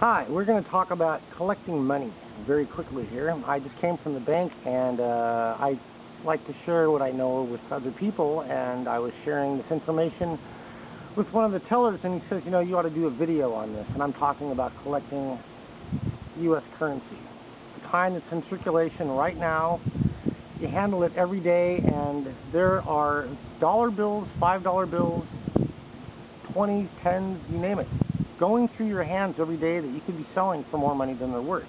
Hi, we're going to talk about collecting money very quickly here. I just came from the bank, and I like to share what I know with other people, and I was sharing this information with one of the tellers, and he says, you ought to do a video on this, and I'm talking about collecting U.S. currency, the kind that's in circulation right now. You handle it every day, and there are dollar bills, $5 bills, 20s, 10s, you name it, going through your hands every day that you could be selling for more money than they're worth.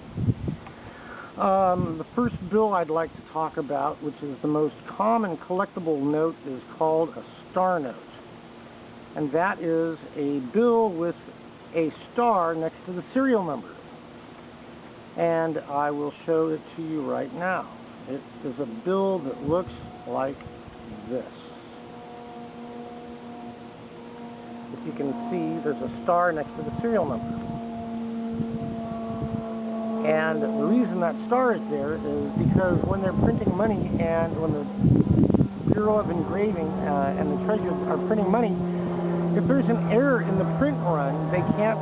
The first bill I'd like to talk about, which is the most common collectible note, is called a star note. And that is a bill with a star next to the serial number. And I will show it to you right now. It is a bill that looks like this. If you can see, there's a star next to the serial number. And the reason that star is there is because when they're printing money, and when the Bureau of Engraving and the Treasury are printing money, if there's an error in the print run, they can't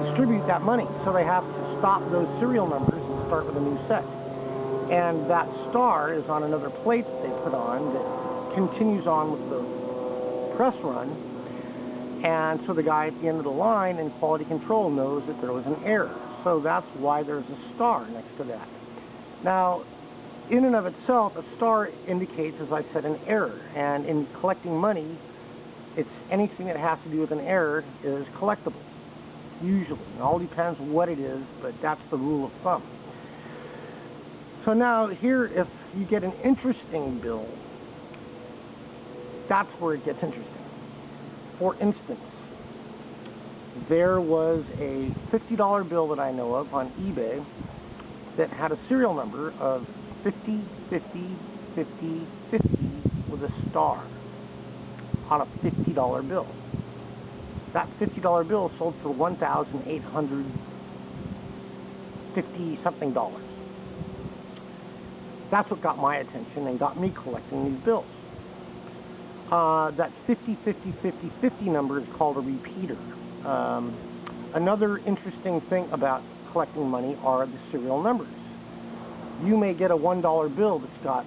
distribute that money. So they have to stop those serial numbers and start with a new set. And that star is on another plate that they put on that continues on with the press run, and so the guy at the end of the line in quality control knows that there was an error. So that's why there's a star next to that. Now, in and of itself, a star indicates, as I said, an error, and in collecting money, it's anything that has to do with an error is collectible, usually. It all depends what it is, but that's the rule of thumb. So now here, if you get an interesting bill, that's where it gets interesting. For instance, there was a $50 bill that I know of on eBay that had a serial number of 50, 50, 50, 50 with a star on a $50 bill. That $50 bill sold for $1,850 something dollars. That's what got my attention and got me collecting these bills. That 50, 50, 50, 50 number is called a repeater. Another interesting thing about collecting money are the serial numbers. You may get a $1 bill that's got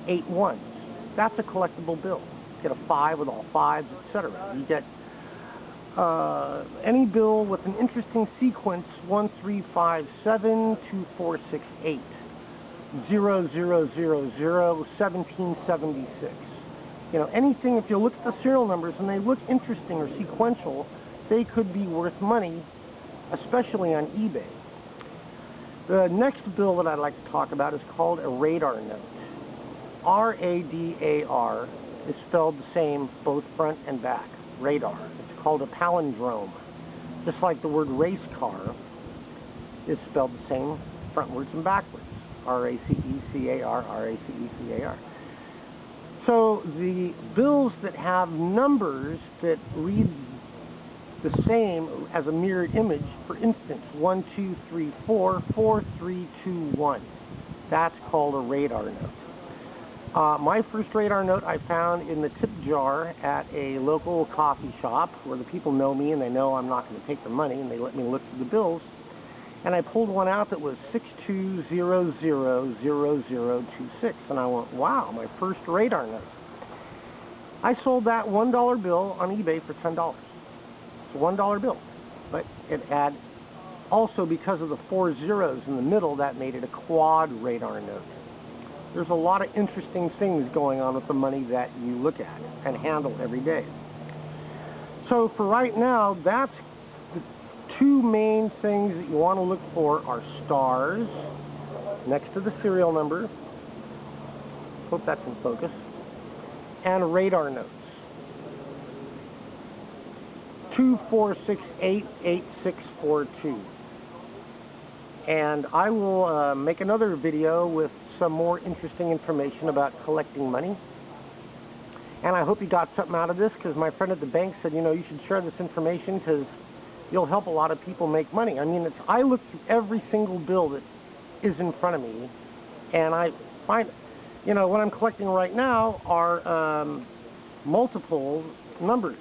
8 ones. That's a collectible bill. You get a 5 with all 5s, etc. You get any bill with an interesting sequence: 1, 3, 5, 7, 2, 4, 6, 8, 0, 0, 0, 0, 1776. Anything, if you look at the serial numbers and they look interesting or sequential, they could be worth money, especially on eBay. The next bill that I'd like to talk about is called a radar note. R-A-D-A-R is spelled the same both front and back. Radar. It's called a palindrome. Just like the word race car is spelled the same frontwards and backwards. R-A-C-E-C-A-R, R-A-C-E-C-A-R. So the bills that have numbers that read the same as a mirrored image, for instance, 1, 2, 3, 4, 4, 3, 2, 1. That's called a radar note. My first radar note I found in the tip jar at a local coffee shop where the people know me and they know I'm not going to take the money, and they let me look through the bills. And I pulled one out that was 62000026, and I went, wow, my first radar note. I sold that $1 bill on eBay for $10. It's a $1 bill, but it had also, because of the 4 zeros in the middle, that made it a quad radar note. There's a lot of interesting things going on with the money that you look at and handle every day. So for right now, that's the two main things that you want to look for are stars next to the serial number, hope that's in focus, and radar notes. 24688642. And I will make another video with some more interesting information about collecting money. And I hope you got something out of this, because my friend at the bank said, you should share this information because you'll help a lot of people make money. I mean, I look through every single bill that is in front of me, and I find, what I'm collecting right now are multiple numbers.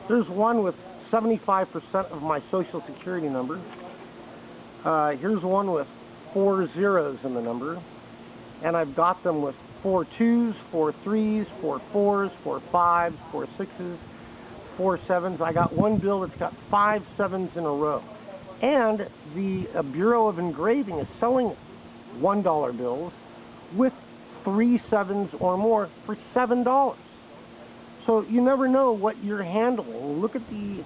There's one with 75% of my social security number. Here's one with 4 zeros in the number, and I've got them with 4 2s, 4 3s, 4 4s, 4 5s, 4 6s, 4 7s. I got one bill that's got 5 7s in a row. And the Bureau of Engraving is selling $1 bills with 3 7s or more for $7. So you never know what you're handling. Look at the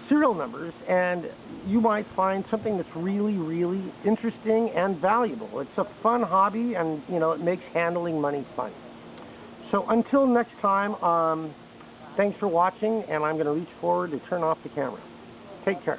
serial numbers, and you might find something that's really, really interesting and valuable. It's a fun hobby, and you know, it makes handling money fun. So until next time, thanks for watching, and I'm going to reach forward to turn off the camera. Take care.